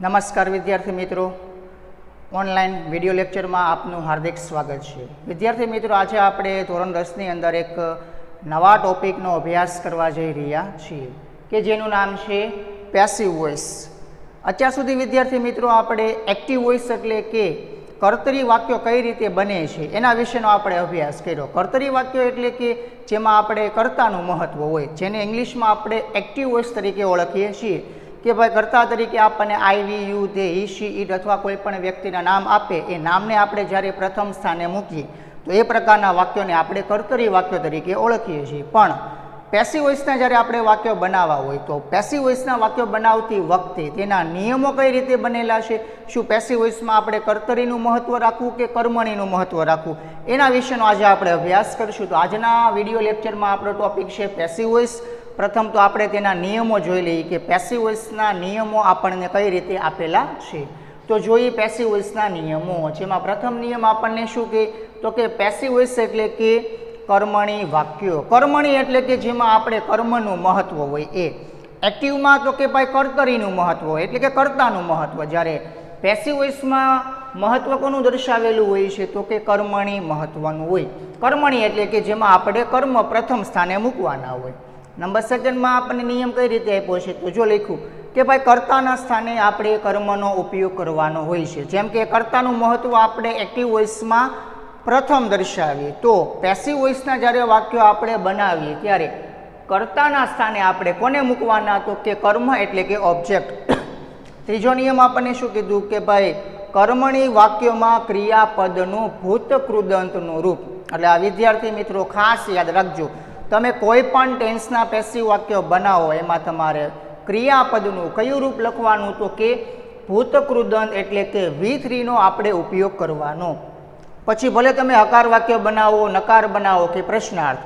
નમસ્કાર વિદ્યાર્થી મિત્રો, ઓનલાઈન વિડીયો લેક્ચરમાં આપનું હાર્દિક સ્વાગત છે. વિદ્યાર્થી મિત્રો, આજે આપણે ધોરણ 10ની અંદર એક નવા ટોપિકનો અભ્યાસ કરવા જઈ રહ્યા છીએ કે જેનું નામ છે પેસિવ વોઇસ. અત્યાર સુધી વિદ્યાર્થી મિત્રો આપણે એક્ટિવ વોઇસ એટલે કે કર્તરી વાક્યો કઈ રીતે બને છે એના વિશેનો આપણે અભ્યાસ કર્યો. કર્તરી વાક્યો એટલે કે જેમાં આપણે કર્તાનું મહત્વ હોય, જેને ઇંગ્લિશમાં આપણે એક્ટિવ વોઇસ તરીકે ઓળખીએ છીએ કે ભાઈ કર્તા તરીકે આપણને I, we, you, they, he, she, it અથવા કોઈ પણ વ્યક્તિના નામ આપે એ નામને આપણે જ્યારે પ્રથમ સ્થાને મૂકીએ તો એ પ્રકારના વાક્યોને આપણે કર્તરી વાક્યો તરીકે ઓળખીએ છીએ. પણ પેસિવ વોઇસના જ્યારે આપણે વાક્યો બનાવવા હોય તો પેસિવ વોઇસના વાક્યો બનાવતી વખતે તેના નિયમો કઈ રીતે બનેલા છે, શું પેસિવ વોઇસમાં આપણે કર્તરીનું મહત્વ રાખવું કે કર્મણીનું મહત્વ રાખવું, એના વિશેનો આજે આપણે અભ્યાસ કરીશું. તો આજના વિડીયો લેક્ચરમાં આપણો ટોપિક છે પેસિવ વોઇસ. પ્રથમ તો આપણે તેના નિયમો જોઈ લઈએ કે પેસિવ વોઇસના નિયમો આપણને કઈ રીતે આપેલા છે. તો જોઈએ પેસિવ વોઇસના નિયમો, જેમાં પ્રથમ નિયમ આપણને શું કહે તો કે પેસિવ વોઇસ એટલે કે કર્મણી વાક્યો. કર્મણી એટલે કે જેમાં આપણે કર્મનું મહત્વ હોય એ. એક્ટિવમાં તો કે ભાઈ કર્તરીનું મહત્વ હોય એટલે કે કર્તાનું મહત્વ. જ્યારે પેસિવ વોઇસમાં મહત્વ કોનું દર્શાવેલું હોય છે તો કે કર્મણી મહત્વનું હોય. કર્મણી એટલે કે જેમાં આપણે કર્મ પ્રથમ સ્થાને મૂકવાના હોય. નંબર સેકન્ડમાં આપણને નિયમ કઈ રીતે આપ્યો છે તો જો લખ્યું કે ભાઈ કર્તાના સ્થાને આપણે કર્મનો ઉપયોગ કરવાનો હોય છે. જેમ કે કર્તાનું મહત્વ આપણે એક્ટિવ વોઇસમાં પ્રથમ દર્શાવીએ તો પેસિવ વોઇસના જ્યારે વાક્યો આપણે બનાવીએ ત્યારે કર્તાના સ્થાને આપણે કોને મૂકવાના તો કે કર્મ એટલે કે ઓબ્જેક્ટ. ત્રીજો નિયમ આપણને શું કીધું કે ભાઈ કર્મણી વાક્યોમાં ક્રિયાપદનું ભૂતકૃદંતનું રૂપ. એટલે આ વિદ્યાર્થી મિત્રો ખાસ યાદ રાખજો, તમે કોઈ પણ ટેન્સના પેસિવ વાક્યો બનાવો એમાં તમારે ક્રિયાપદનું કયું રૂપ લખવાનું તો કે ભૂતકૃદંત એટલે કે V3 નો આપણે ઉપયોગ કરવાનો. પછી ભલે તમે હકાર વાક્ય બનાવો, નકાર બનાવો કે પ્રશ્નાર્થ,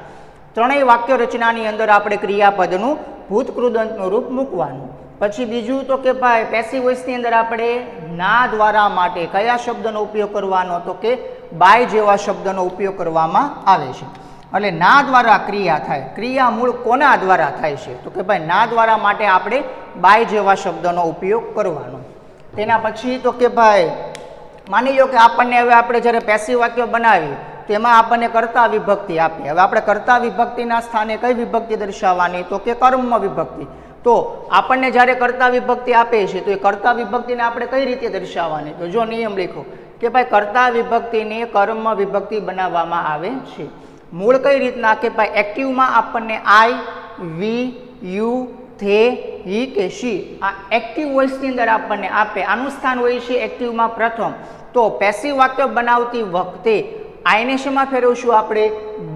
ત્રણેય વાક્ય રચનાની અંદર આપણે ક્રિયાપદનું ભૂતકૃદંતનું રૂપ મૂકવાનું. પછી બીજું તો કે ભાઈ પેસિવ વોઇસની અંદર આપણે ના દ્વારા માટે કયા શબ્દનો ઉપયોગ કરવાનો તો કે બાય જેવા શબ્દનો ઉપયોગ કરવામાં આવે છે. એટલે ના દ્વારા ક્રિયા થાય, ક્રિયા મૂળ કોના દ્વારા થાય છે તો કે ભાઈ ના દ્વારા માટે આપણે બાય જેવા શબ્દનો ઉપયોગ કરવાનો. તેના પછી તો કે ભાઈ માની લો કે આપણને હવે આપણે જ્યારે પેસિવ વાક્ય બનાવીએ તેમાં આપણને કર્તા વિભક્તિ આપી. હવે આપણે કર્તા વિભક્તિના સ્થાને કઈ વિભક્તિ દર્શાવવાની તો કે કર્મ વિભક્તિ. તો આપણને જ્યારે કર્તા વિભક્તિ આપે છે તો એ કર્તા વિભક્તિને આપણે કઈ રીતે દર્શાવવાની તો જો નિયમ લખો કે ભાઈ કર્તા વિભક્તિને કર્મ વિભક્તિ બનાવવામાં આવે છે. મૂળ કઈ રીતના કે ભાઈ એક્ટિવમાં આપણને આઈ, વી, યુ, ધે, હી કે શી આ એક્ટિવ વોઇસની અંદર આપણને આપે. આનું સ્થાન હોય છે એક્ટિવમાં પ્રથમ. તો પેસિવ વાક્ય બનાવતી વખતે આઈને શેમાં ફેરવશું આપણે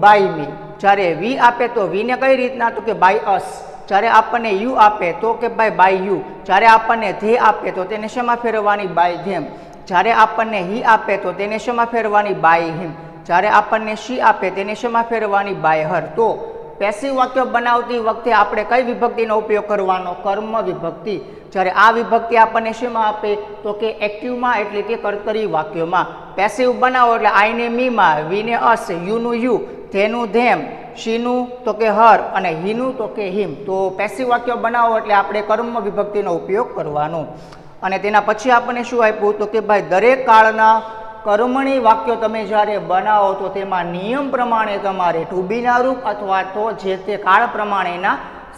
બાય મી. જ્યારે વી આપે તો વીને કઈ રીતના તો કે બાય અસ. જ્યારે આપણને યુ આપે તો કે ભાઈ બાય યુ. જ્યારે આપણને ધે આપે તો તેને શેમાં ફેરવવાની બાય ધેમ. જ્યારે આપણને હી આપે તો તેને શેમાં ફેરવવાની બાય હિમ. જ્યારે આપણને શી આપે તેને શેમાં ફેરવવાની બાય હર. તો પેસિવ વાક્ય બનાવતી વખતે આપણે કઈ વિભક્તિનો ઉપયોગ કરવાનો કર્મ વિભક્તિ. જ્યારે આ વિભક્તિ આપણને શેમાં આપે તો કે એક્ટિવમાં એટલે કે કર્તરી વાક્યોમાં. પેસિવ બનાવો એટલે આઈને મીમાં, વીને અસ, યુનું યુ, ધેનું ધેમ, શીનું તો કે હર અને હીનું તો કે હિમ. તો પેસિવ વાક્ય બનાવો એટલે આપણે કર્મ વિભક્તિનો ઉપયોગ કરવાનો. અને તેના પછી આપણને શું આપ્યું તો કે ભાઈ દરેક કાળના કર્મણી વાક્યો તમે જ્યારે બનાવો તો તેમાં નિયમ પ્રમાણે તમારે ટુ બીના રૂપ અથવા તો જે તે કાળ પ્રમાણેના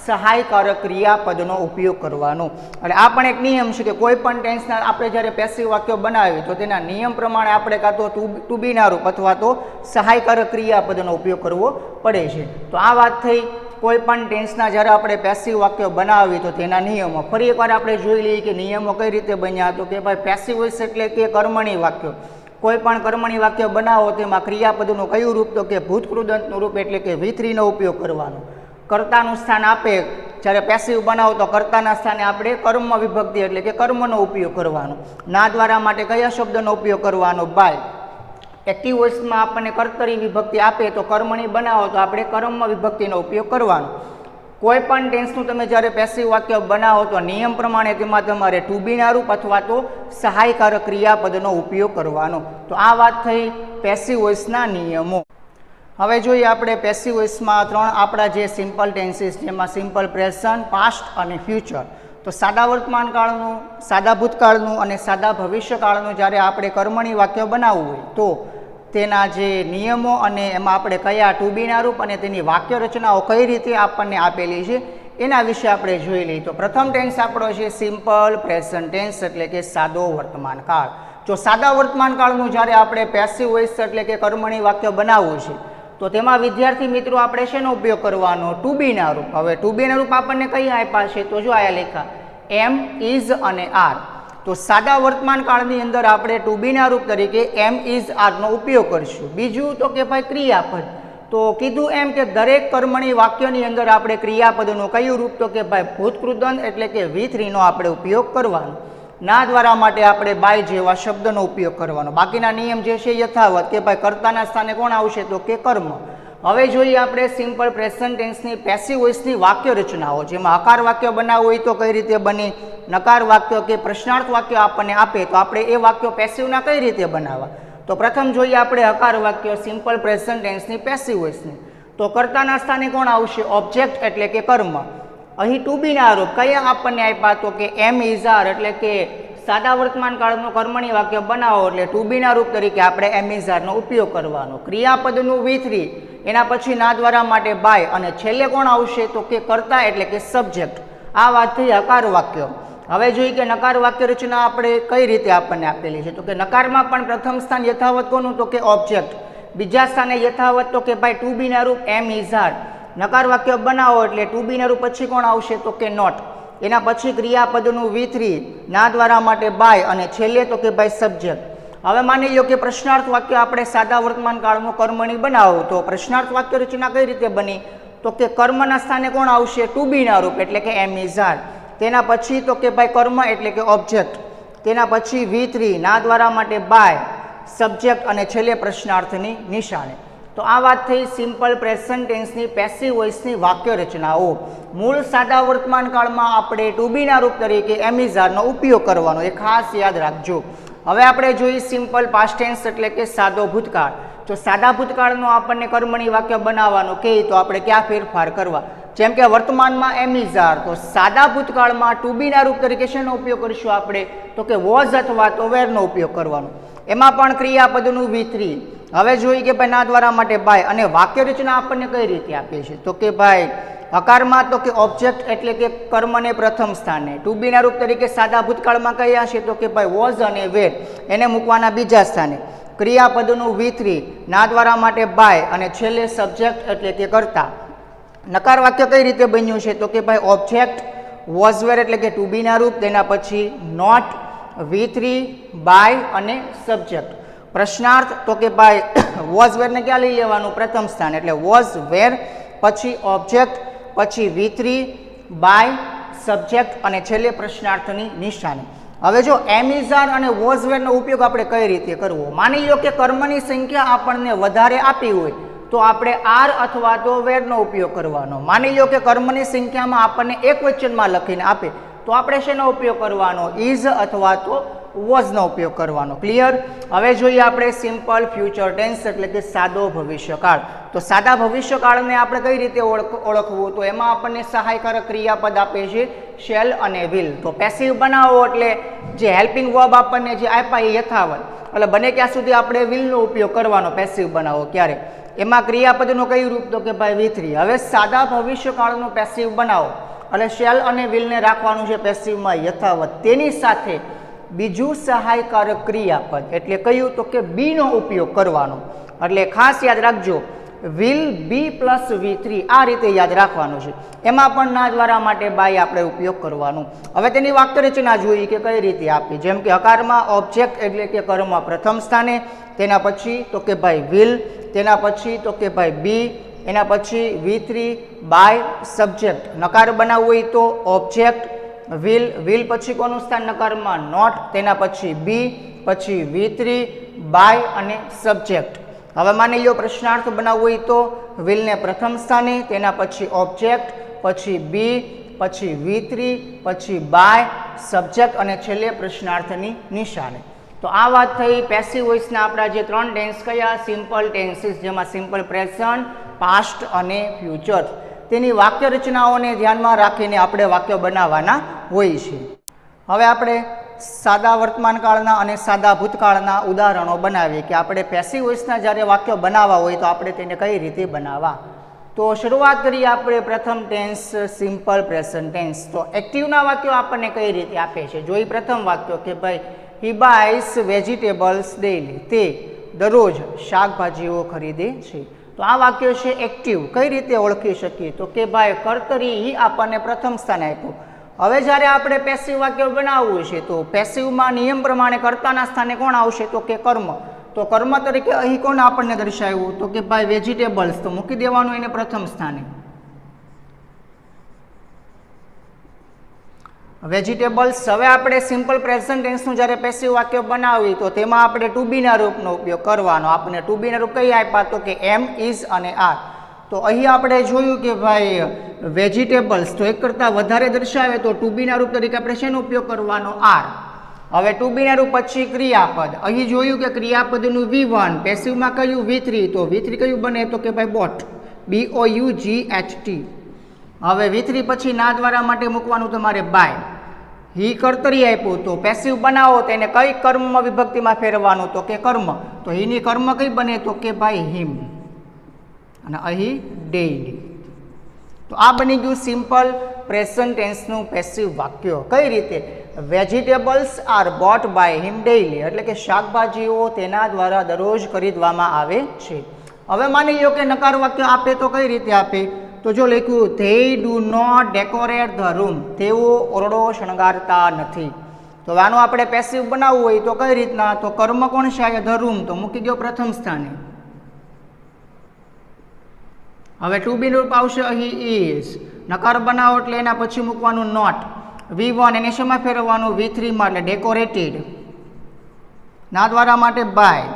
સહાયકારક ક્રિયાપદનો ઉપયોગ કરવાનો. એટલે આ પણ એક નિયમ છે કે કોઈ પણ ટેન્સના આપણે જ્યારે પેસિવ વાક્યો બનાવીએ તો તેના નિયમ પ્રમાણે આપણે કાં તો ટુ બીના રૂપ અથવા તો સહાયકારક ક્રિયાપદનો ઉપયોગ કરવો પડે છે. તો આ વાત થઈ કોઈ પણ ટેન્સના જ્યારે આપણે પેસિવ વાક્યો બનાવીએ તો તેના નિયમો. ફરી એકવાર આપણે જોઈ લઈએ કે નિયમો કઈ રીતે બન્યા તો કે ભાઈ પેસિવ વોઇસ એટલે કે કર્મણી વાક્યો. કોઈ પણ કર્મણી વાક્ય બનાવો તેમાં ક્રિયાપદનું કયું રૂપ તો કે ભૂતકૃદંતનું રૂપ એટલે કે V3 નો ઉપયોગ કરવાનો. કર્તાનું સ્થાન આપે જ્યારે પેસિવ બનાવો તો કર્તાના સ્થાને આપણે કર્મ વિભક્તિ એટલે કે કર્મનો ઉપયોગ કરવાનો. ના દ્વારા માટે કયા શબ્દનો ઉપયોગ કરવાનો બાય. એક્ટિવ વોઇસમાં આપણને કર્તરી વિભક્તિ આપે તો કર્મણી બનાવો તો આપણે કર્મ વિભક્તિનો ઉપયોગ કરવાનો. કોઈ પણ ટેન્સનું તમે જ્યારે પેસિવ વાક્ય બનાવો તો નિયમ પ્રમાણે તેમાં તમારે ટુ બીના રૂપ અથવા તો સહાયકારક ક્રિયાપદનો ઉપયોગ કરવાનો. તો આ વાત થઈ પેસિવ વોઇસના નિયમો. હવે જોઈએ આપણે પેસિવ વોઇસમાં ત્રણ આપણા જે સિમ્પલ ટેન્સીસ જેમાં સિમ્પલ પ્રેઝન્ટ, પાસ્ટ અને ફ્યુચર. તો સાદા વર્તમાનકાળનું, સાદા ભૂતકાળનું અને સાદા ભવિષ્યકાળનું જ્યારે આપણે કર્મણી વાક્ય બનાવવું હોય તો તેના જે નિયમો અને એમાં આપણે કયા ટુ બીના રૂપ અને તેની વાક્ય રચનાઓ કઈ રીતે આપણને આપેલી છે એના વિશે આપણે જોઈ લઈએ. તો પ્રથમ ટેન્સ આપણો છે સિમ્પલ પ્રેઝન્ટ ટેન્સ એટલે કે સાદો વર્તમાનકાળ. જો સાદા વર્તમાનકાળનું જ્યારે આપણે પેસિવ વોઇસ એટલે કે કર્મણી વાક્ય બનાવવું છે તો તેમાં વિદ્યાર્થી મિત્રો આપણે શેનો ઉપયોગ કરવાનો? ટુ બીના રૂપ. હવે ટુ બીના રૂપ આપણને કઈ આપ્યા છે? તો જો આયા લેખા એમ, ઇઝ અને આર. તો સાદા વર્તમાનકાળની અંદર આપણે ટુ બીના રૂપ તરીકે એમ, ઇઝ, આરનો ઉપયોગ કરશું. બીજું તો કે ભાઈ ક્રિયાપદ. તો કીધું એમ કે દરેક કર્મણી વાક્યની અંદર આપણે ક્રિયાપદનું કયું રૂપ? તો કે ભાઈ ભૂતકૃદંત એટલે કે V3 નો આપણે ઉપયોગ કરવાનો. ના દ્વારા માટે આપણે બાય જેવા શબ્દનો ઉપયોગ કરવાનો. બાકીના નિયમ જે છે યથાવત કે ભાઈ કર્તાના સ્થાને કોણ આવશે? તો કે કર્મ. હવે જોઈએ આપણે સિમ્પલ પ્રેઝન્ટ ટેન્સની પેસિવ વોઇસની વાક્ય રચનાઓ, જેમાં હકાર વાક્ય બનાવવું હોય તો કઈ રીતે બને, નકાર વાક્ય કે પ્રશ્નાર્થ વાક્ય આપણને આપે તો આપણે એ વાક્યો પેસિવના કઈ રીતે બનાવવા. તો પ્રથમ જોઈએ આપણે હકાર વાક્ય સિમ્પલ પ્રેઝન્ટ ટેન્સની પેસિવ વોઇસની. તો કર્તાના સ્થાને કોણ આવશે? ઓબ્જેક્ટ એટલે કે કર્મ. અહીં ટુ બીના આરોપ કયા આપણને આપ્યા? તો કે એમ, ઇઝ, આર એટલે કે સાદા વર્તમાન કાળનું કર્મણી વાક્ય બનાવો એટલે ટુ બીના રૂપ તરીકે આપણે એમ, ઇઝ, આરનો ઉપયોગ કરવાનો. ક્રિયાપદનું V3, એના પછી ના દ્વારા માટે બાય અને છેલ્લે કોણ આવશે? તો કે કર્તા એટલે કે સબ્જેક્ટ. આ વાત થઈ હકાર વાક્ય. હવે જોઈએ કે નકાર વાક્ય રચના આપણે કઈ રીતે આપણને આપેલી છે. તો કે નકારમાં પણ પ્રથમ સ્થાન યથાવત કોનું? તો કે ઓબ્જેક્ટ. બીજા સ્થાને યથાવત તો કે ભાઈ ટુ બીના રૂપ એમ, ઇઝ, આર. નકાર વાક્ય બનાવો એટલે ટુ બીના રૂપ પછી કોણ આવશે? તો કે નોટ. એના પછી ક્રિયાપદનું V3, ના દ્વારા માટે બાય અને છેલ્લે તો કે ભાઈ સબ્જેક્ટ. હવે માની લો કે પ્રશ્નાર્થ વાક્ય આપણે સાદા વર્તમાન કાળનું કર્મણી બનાવો તો પ્રશ્નાર્થ વાક્ય રચના કઈ રીતે બની? તો કે કર્મના સ્થાને કોણ આવશે? ટુ બીના રૂપ એટલે કે એમ, ઇઝ, આર. તેના પછી તો કે ભાઈ કર્મ એટલે કે ઓબ્જેક્ટ. તેના પછી V3, ના દ્વારા માટે બાય, સબ્જેક્ટ અને છેલ્લે પ્રશ્નાર્થની નિશાની. તો આ વાત થઈ સિમ્પલ પ્રેઝન્ટ ટેન્સની પેસિવ વોઇસની વાક્ય રચનાઓ. મૂળ સાદા વર્તમાન કાળમાં આપણે ટુ બીના રૂપ તરીકે એમ, ઇઝ, આરનો ઉપયોગ કરવાનો, એ ખાસ યાદ રાખજો. હવે આપણે જોઈએ સિમ્પલ પાસ્ટ ટેન્સ એટલે કે સાદો ભૂતકાળ. જો સાદા ભૂતકાળનો આપણને કર્મણી વાક્ય બનાવવાનું કહે તો આપણે ક્યાં ફેરફાર કરવા? જેમ કે વર્તમાનમાં એમ, ઇઝ, આર, તો સાદા ભૂતકાળમાં ટુ બીના રૂપ તરીકે શેનો ઉપયોગ કરીશું આપણે? તો કે વોઝ અથવા તો વેરનો ઉપયોગ કરવાનો. એમાં પણ ક્રિયાપદનું V3. હવે જોઈએ કે ભાઈ ના દ્વારા માટે બાય અને વાક્ય રચના આપણને કઈ રીતે આપી છે? તો કે ભાઈ હકારમાં તો કે ઓબ્જેક્ટ એટલે કે કર્મને પ્રથમ સ્થાને, ટુ બીના રૂપ તરીકે સાદા ભૂતકાળમાં કયા છે? તો કે ભાઈ વોઝ અને વેર એને મૂકવાના બીજા સ્થાને. ક્રિયાપદનું V3, ના દ્વારા માટે બાય અને છેલ્લે સબ્જેક્ટ એટલે કે કર્તા. નકાર વાક્ય કઈ રીતે બન્યું છે? તો કે ભાઈ ઓબ્જેક્ટ, વોઝ, વેર એટલે કે ટુ બીના રૂપ, તેના પછી નોટ, V3, બાય અને સબ્જેક્ટ. પ્રશ્નાર્થ તો કે ભાઈ વોઝ, વેરને ક્યાં લઈ લેવાનું? પ્રથમ સ્થાન એટલે વોઝ, વેર, પછી ઓબ્જેક્ટ, પછી V3, બાય, સબ્જેક્ટ અને છેલ્લે પ્રશ્નાર્થની નિશાની. હવે જો એમ, ઇઝ, આર અને વોઝ, વેરનો ઉપયોગ આપણે કઈ રીતે કરવો? માની લો કે કર્મની સંખ્યા આપણને વધારે આપી હોય તો આપણે આર અથવા તો વેરનો ઉપયોગ કરવાનો. માની લો કે કર્મની સંખ્યામાં આપણને એક વચનમાં લખીને આપે તો આપણે શેનો ઉપયોગ કરવાનો? ઇઝ અથવા તો વોઝનો ઉપયોગ કરવાનો. ક્લિયર? હવે જોઈએ આપણે સિમ્પલ ફ્યુચર ટેન્સ એટલે કે સાદો ભવિષ્યકાળ. તો સાદા ભવિષ્યકાળને આપણે કઈ રીતે ઓળખવું? તો એમાં આપણને સહાયકારક ક્રિયાપદ આપે છે શેલ અને વિલ. તો પેસિવ બનાવો એટલે જે હેલ્પિંગ વર્બ આપણને જે આપ્યા એ યથાવત, એટલે બને ત્યાં સુધી આપણે વિલનો ઉપયોગ કરવાનો પેસિવ બનાવો ક્યારે. એમાં ક્રિયાપદનું કયું રૂપ? તો કે ભાઈ V3. હવે સાદા ભવિષ્યકાળનું પેસિવ બનાવો એટલે શેલ અને વિલને રાખવાનું છે પેસિવમાં યથાવત. તેની સાથે બીજું સહાયકારક ક્રિયાપદ એટલે કયું? તો કે બીનો ઉપયોગ કરવાનો. એટલે ખાસ યાદ રાખજો વિલ બી પ્લસ V3 આ રીતે યાદ રાખવાનું છે. એમાં પણ ના દ્વારા માટે બાય આપણે ઉપયોગ કરવાનું. હવે તેની વાક્ય રચના જોઈએ કે કઈ રીતે આપી. જેમ કે હકારમાં ઓબ્જેક્ટ એટલે કે કર્મ પ્રથમ સ્થાને, તેના પછી તો કે ભાઈ વિલ, તેના પછી તો કે ભાઈ બી, એના પછી V3, બાય, સબ્જેક્ટ. નકાર બનાવવું હોય તો ઓબ્જેક્ટ, વિલ, વિલ પછી કોનું સ્થાન નકારમાં? નોટ, તેના પછી બી, પછી V3, બાય અને સબ્જેક્ટ. હવે માની લો પ્રશ્નાર્થ બનાવવું હોય તો વિલને પ્રથમ સ્થાને, તેના પછી ઓબ્જેક્ટ, પછી બી, પછી V3, પછી બાય, સબ્જેક્ટ અને છેલ્લે પ્રશ્નાર્થની નિશાને. તો આ વાત થઈ પેસિવ વોઇસના આપણા જે ત્રણ ટેન્સ કયા? સિમ્પલ ટેન્સીસ, જેમાં સિમ્પલ પ્રેઝન્ટ, પાસ્ટ અને ફ્યુચર. તેની વાક્ય રચનાઓને ધ્યાનમાં રાખીને આપણે વાક્ય બનાવવાના હોય છે. હવે આપણે સાદા વર્તમાનકાળના અને સાદા ભૂતકાળના ઉદાહરણો બનાવીએ કે આપણે પેસિવ વોઇસના જ્યારે વાક્ય બનાવવા હોય તો આપણે તેને કઈ રીતે બનાવવા. તો શરૂઆત કરીએ આપણે પ્રથમ ટેન્સ સિમ્પલ પ્રેઝન્ટ ટેન્સ. તો એક્ટિવના વાક્યો આપણને કઈ રીતે આપે છે. જોઈ પ્રથમ વાક્યો કે ભાઈ હી બાયસ વેજીટેબલ્સ ડેઇલી, તે દરરોજ શાકભાજીઓ ખરીદે છે. તો આ વાક્ય છે એક્ટિવ. કઈ રીતે ઓળખી શકીએ તો કે ભાઈ કર્તરી હી આપણને પ્રથમ સ્થાને આપ્યું. હવે જ્યારે આપણે પેસિવ વાક્ય બનાવવું છે તો પેસિવમાં નિયમ પ્રમાણે કર્તાના સ્થાને કોણ આવશે તો કે કર્મ. તો કર્મ તરીકે અહીં કોણ આપણને દર્શાવ્યું તો કે ભાઈ વેજીટેબલ્સ, તો મૂકી દેવાનું એને પ્રથમ સ્થાને. વેજીટેબલ્સ. હવે આપણે સિમ્પલ પ્રેઝન્ટ ટેન્સનું જ્યારે પેસિવ વાક્ય બનાવી તો તેમાં આપણે ટુ બીના રૂપનો ઉપયોગ કરવાનો. આપણે ટુ બીના રૂપ કઈ આપ્યા તો કે એમ, ઇઝ અને આર. તો અહીં આપણે જોયું કે ભાઈ વેજીટેબલ્સ તો એક કરતાં વધારે દર્શાવે તો ટુ બીના રૂપ તરીકે આપણે શેનો ઉપયોગ કરવાનો આર. હવે ટુ બીના રૂપ પછી ક્રિયાપદ. અહીં જોયું કે ક્રિયાપદનું V1 પેસિવમાં કયું V3, તો V3 કયું બને તો કે ભાઈ બોટ, BOUGHT. હવે V3 પછી ના દ્વારા માટે મૂકવાનું તમારે બાય. હી કર્તરી આપ્યું તો પેસિવ બનાવો તેને કઈ કર્મ વિભક્તિમાં ફેરવવાનું તો કે કર્મ. તો હીની કર્મ કઈ બને તો કે ભાઈ હિમ, અને અહીં ડેઇલી. તો આ બની ગયું સિમ્પલ પ્રેઝન્ટ ટેન્સનું પેસિવ વાક્ય. કઈ રીતે? Vegetables are bought by him daily, એટલે કે શાકભાજીઓ તેના દ્વારા દરરોજ ખરીદવામાં આવે છે. હવે માની લો કે નકાર વાક્ય આપે તો કઈ રીતે આપે તો જો લખ્યું they do not decorate the room, તેઓ ઓરડો શણગારતા નથી. તો આનું આપણે પેસિવ બનાવવું હોય તો કઈ રીતના તો કર્મ કોણ છે ધ રૂમ, તો મૂકી ગયો પ્રથમ સ્થાને. હવે ટુ બી રૂપ આવશે અહીં ઇઝ. નકાર બનાવો એટલે એના પછી મૂકવાનું નોટ. V1 એને શેમાં ફેરવવાનું V3 માં, એટલે ડેકોરેટેડ. ના દ્વારા માટે બાય.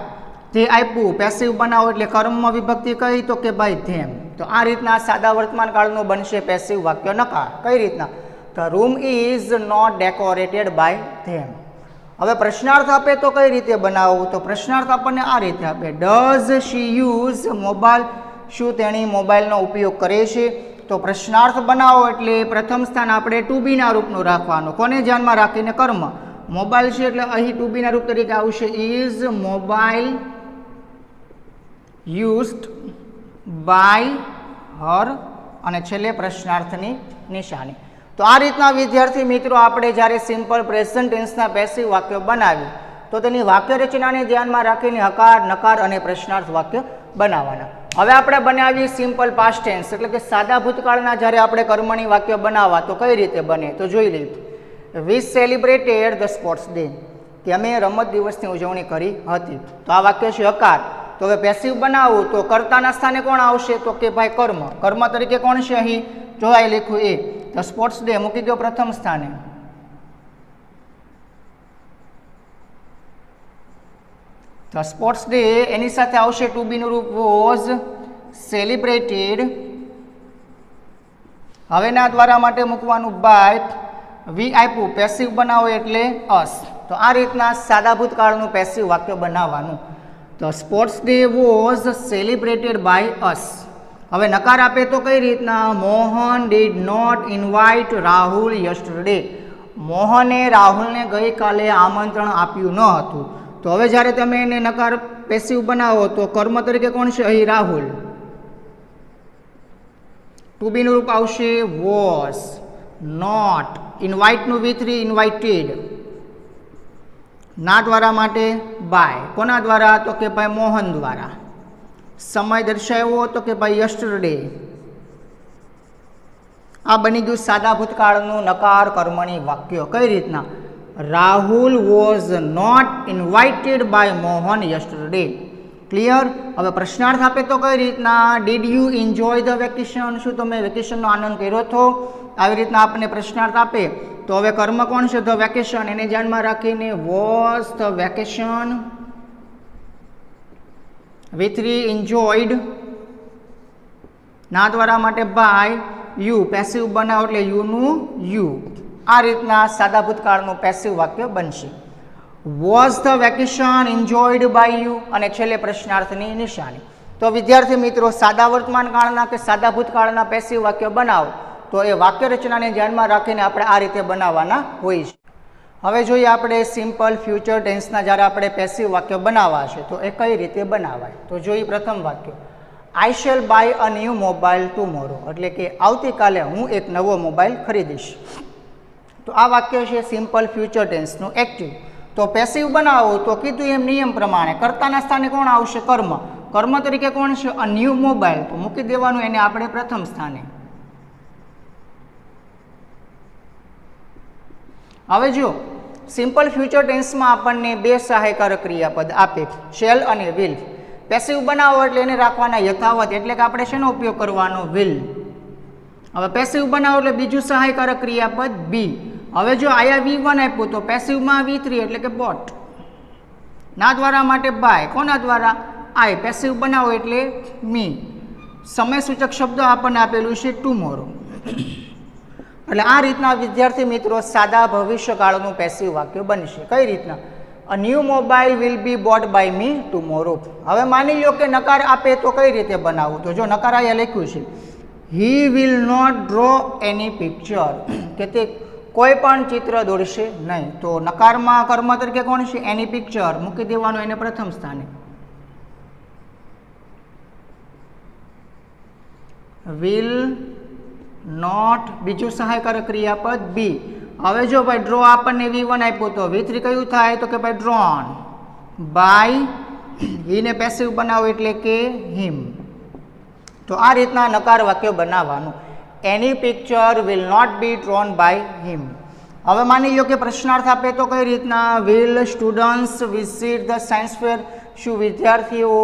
તે આપ્યું પેસિવ બનાવો એટલે કર્મ વિભક્તિ કઈ તો કે બાય ધેમ. તો આ રીતના સાદા વર્તમાન કાળનું બનશે પેસિવ વાક્ય નકાર. કઈ રીતના the room is not decorated by them. હવે પ્રશ્નાર્થ આપે તો કઈ રીતે બનાવવું તો પ્રશ્નાર્થ આપણને આ રીતે આપે ડઝ શી યુઝ મોબાઈલ, શું તેણી મોબાઈલનો ઉપયોગ કરે છે. તો પ્રશ્નાર્થ બનાવો એટલે પ્રથમ સ્થાન આપણે ટુ બીના રૂપનું રાખવાનું. કોને ધ્યાનમાં રાખીને કર્મ. મોબાઈલ છે એટલે અહીં ટુ બીના રૂપ તરીકે આવશે is mobile used by her, અને છેલ્લે પ્રશ્નાર્થની નિશાની. તો આ રીતના વિદ્યાર્થી મિત્રો આપણે જ્યારે સિમ્પલ પ્રેઝન્ટ ટેન્સના પેસિવ વાક્ય બનાવ્યું તો તેની વાક્ય રચનાને ધ્યાનમાં રાખીને હકાર, નકાર અને પ્રશ્નાર્થ વાક્ય બનાવવાના. હવે આપણે બનાવીએ સિમ્પલ પાસ્ટ ટેન્સ, એટલે કે સાદા ભૂતકાળના જ્યારે આપણે કર્મણી વાક્ય બનાવવા તો કઈ રીતે બને તો જોઈ લઈએ. We celebrated the sports day, કે અમે રમત દિવસની ઉજવણી કરી હતી. તો આ વાક્ય છે હકાર. તો હવે પેસિવ બનાવવું તો કર્તાના સ્થાને કોણ આવશે તો કે ભાઈ કર્મ. કર્મ તરીકે કોણ છે અહીં જોવાય લખ્યું એ. તો સ્પોર્ટ્સ ડે મૂકી ગયો પ્રથમ સ્થાને. તો સ્પોર્ટ્સ ડે એની સાથે આવશે ટુ બીનું રૂપ વોઝ સેલિબ્રેટેડ. હવે ના દ્વારા માટે મૂકવાનું બાય. વી આપ્યું પેસિવ બનાવો એટલે અસ. તો આ રીતના સાદા ભૂતકાળનું પેસિવ વાક્ય બનાવવાનું. તો sports day was celebrated by us. હવે નકાર આપે તો કઈ રીતના Mohan did not invite Rahul yesterday, મોહને રાહુલને ગઈકાલે આમંત્રણ આપ્યું ન હતું. તો હવે જ્યારે તમે એને નકાર પેસિવ બનાવો તો કર્મ તરીકે કોણ છે અહીં રાહુલ. ટુ બીનું રૂપ આવશે વોઝ નોટ. ઇન્વાઇટનું V3 invited. ના દ્વારા માટે બાય. કોના દ્વારા તો કે ભાઈ મોહન દ્વારા. સમય દર્શાવ્યો તો કે ભાઈ યસ્ટરડે. આ બની ગયું સાદા ભૂતકાળનું નકાર કર્મણી વાક્ય. કઈ રીતના Rahul was not invited by Mohan yesterday. Clear. હવે પ્રશ્નાર્થ આપે તો કઈ રીતના did you enjoy the vacation, શું તમે વેકેશનનો આનંદ કર્યો હતો. આવી રીતના આપણને પ્રશ્નાર્થ આપે તો હવે કર્મ કોણ છે ધ વેકેશન, એને ધ્યાનમાં રાખીને was the vacation. V3 enjoyed. ના દ્વારા માટે બાય. યુ પેસિવ બનાવો એટલે યુનું યુ. આ રીતના સાદા ભૂતકાળનું પેસિવ વાક્ય બનશે. Was the vacation enjoyed by you, અને છેલ્લે પ્રશ્નાર્થની નિશાની. તો વિદ્યાર્થી મિત્રો સાદા વર્તમાન કાળના કે સાદા ભૂતકાળના પેસિવ વાક્ય બનાવો તો એ વાક્ય રચનાને ધ્યાનમાં રાખીને આપણે આ રીતે બનાવવાના હોય છે. હવે જોઈએ આપણે સિમ્પલ ફ્યુચર ટેન્સના જ્યારે આપણે પેસિવ વાક્ય બનાવવા છે તો એ કઈ રીતે બનાવાય. તો જોઈએ પ્રથમ વાક્ય, I shall buy a new mobile tomorrow, એટલે કે આવતીકાલે હું એક નવો મોબાઈલ ખરીદીશ. તો આ વાક્ય છે સિમ્પલ ફ્યુચર ટેન્સનું એક્ટિવ. તો પેસિવ બનાવો તો કીધું એમ નિયમ પ્રમાણે કર્તાના સ્થાને કોણ આવશે? કર્મ. કર્મ તરીકે કોણ છે? અ ન્યૂ મોબાઈલ. તો મૂકી દેવાનું એને આપણે પ્રથમ સ્થાને. હવે જો સિમ્પલ ફ્યુચર ટેન્સમાં આપણને બે સહાયકારક ક્રિયાપદ આપે, શેલ અને વિલ. પેસિવ બનાવો એટલે એને રાખવાના યથાવત, એટલે કે આપણે શેનો ઉપયોગ કરવાનો? વિલ. હવે પેસિવ બનાવો એટલે બીજું સહાયકારક ક્રિયાપદ બી. હવે જો આયા V1 આપ્યું તો પેસિવમાં V3 એટલે કે બોટ. ના દ્વારા માટે બાય, કોના દ્વારા? આઈ. પેસિવ બનાવો એટલે મી. સમય સૂચક શબ્દ આપણને આપેલું છે ટુમોરો. એટલે આ રીતના વિદ્યાર્થી મિત્રો સાદા ભવિષ્યકાળનું પેસિવ વાક્ય બનશે. કઈ રીતના? A new mobile will be bought by me tomorrow. હવે માની લો કે નકાર આપે તો કઈ રીતે બનાવવું? તો જો નકાર અહીંયા લખ્યું છે, he will not draw any picture, કે તે કોઈ પણ ચિત્ર દોરશે નહીં. તો નકારમાં કર્મ તરીકે કોણ છે? એની પિક્ચર. મૂકી દેવાનું એને પ્રથમ સ્થાને. વિલ નોટ, બીજું સહાયકારક ક્રિયાપદ બી. હવે જો ભાઈ ડ્રો આપણને V1 આપ્યું તો V3 કયું થાય? તો કે ભાઈ ડ્રોન. બાય હીને પેસિવ બનાવો એટલે કે હિમ. તો આ રીતના નકાર વાક્ય બનાવવાનું. Any picture will not be drawn by him. હવે માની લો કે પ્રશ્નાર્થ આપે તો કઈ રીતના? Will students visit the science fair, શું વિદ્યાર્થીઓ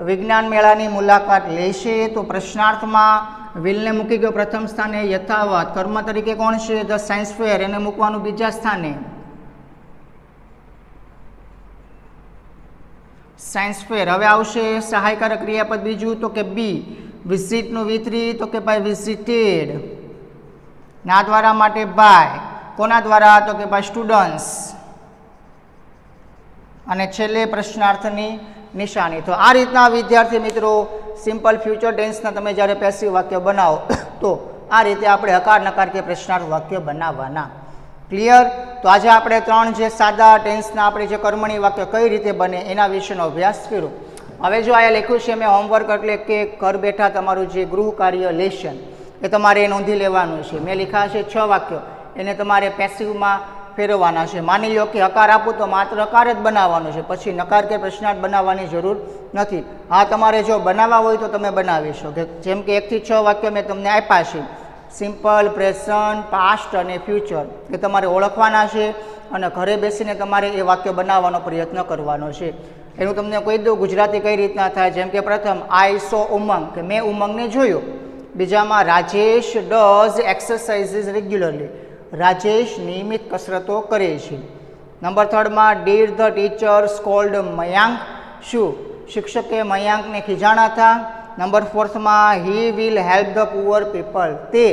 વિજ્ઞાન મેળાની મુલાકાત લેશે? તો પ્રશ્નાર્થમાં વિલને મૂકી ગયો પ્રથમ સ્થાને યથાવત. કર્મ તરીકે કોણ છે? ધ સાયન્સ ફેર, એને મૂકવાનું બીજા સ્થાને. Science fair. હવે આવશે સહાયકારક ક્રિયાપદ બીજું તો કે બી. વિઝિટનું V3 તો કે ભાઈ વિઝિટેડ. ના દ્વારા માટે બાય, કોના દ્વારા? તો કે ભાઈ સ્ટુડન્ટ્સ. અને છેલ્લે પ્રશ્નાર્થની નિશાની. તો આ રીતના વિદ્યાર્થી મિત્રો સિમ્પલ ફ્યુચર ટેન્સના તમે જ્યારે પેસિવ વાક્ય બનાવો તો આ રીતે આપણે હકાર નકાર કે પ્રશ્નાર્થ વાક્ય બનાવવાના. ક્લિયર? તો આજે આપણે ત્રણ જે સાદા ટેન્સના આપણે જે કર્મણી વાક્ય કઈ રીતે બને એના વિશેનો અભ્યાસ કર્યો. હવે જો અહીંયા લખ્યું છે મેં હોમવર્ક, એટલે કે ઘર બેઠા તમારું જે ગૃહ કાર્ય લેશન એ તમારે નોંધી લેવાનું છે. મેં લખ્યા છે 6 વાક્યો, એને તમારે પેસિવમાં ફેરવવાના છે. માની લો કે હકાર આપું તો માત્ર હકાર જ બનાવવાનો છે, પછી નકાર કે પ્રશ્નાર્થ બનાવવાની જરૂર નથી. હા, તમારે જો બનાવવા હોય તો તમે બનાવી શકો. જેમ કે 1 થી 6 વાક્ય મેં તમને આપ્યા છે, સિમ્પલ, પ્રેઝન્ટ, પાસ્ટ અને ફ્યુચર, એ તમારે ઓળખવાના છે અને ઘરે બેસીને તમારે એ વાક્ય બનાવવાનો પ્રયત્ન કરવાનો છે. એનું તમને કહી દઉં ગુજરાતી કઈ રીતના થાય. જેમ કે પ્રથમ, આઈ સો ઉમંગ, કે મેં ઉમંગને જોયો. બીજામાં, Rajesh does exercises regularly, Rajesh નિયમિત કસરતો કરે છે. નંબર 3માં, did the teacher scold Mayank, શું શિક્ષકે મયાંકને ખીજાણા હતા. નંબર 4માં, he will help the poor people, તે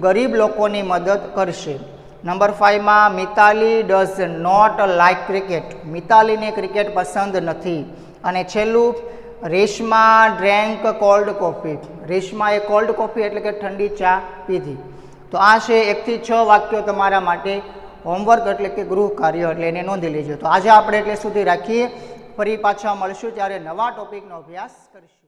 ગરીબ લોકોની મદદ કરશે. નંબર 5માં, Mitali does not like cricket, મિતાલીને ક્રિકેટ પસંદ નથી. અને છેલ્લું, રેશમા ડ્રેન્ક કોલ્ડ કોફી, રેશમાએ કોલ્ડ કોફી એટલે કે ઠંડી ચા પીધી. તો આ છે 1 થી 6 વાક્યો તમારા માટે હોમવર્ક એટલે કે ગૃહ કાર્ય, એટલે એને નોંધી લેજો. તો આજે આપણે એટલે સુધી રાખીએ. ફરી પાછા મળશું ત્યારે નવા ટોપિકનો અભ્યાસ કરીશું.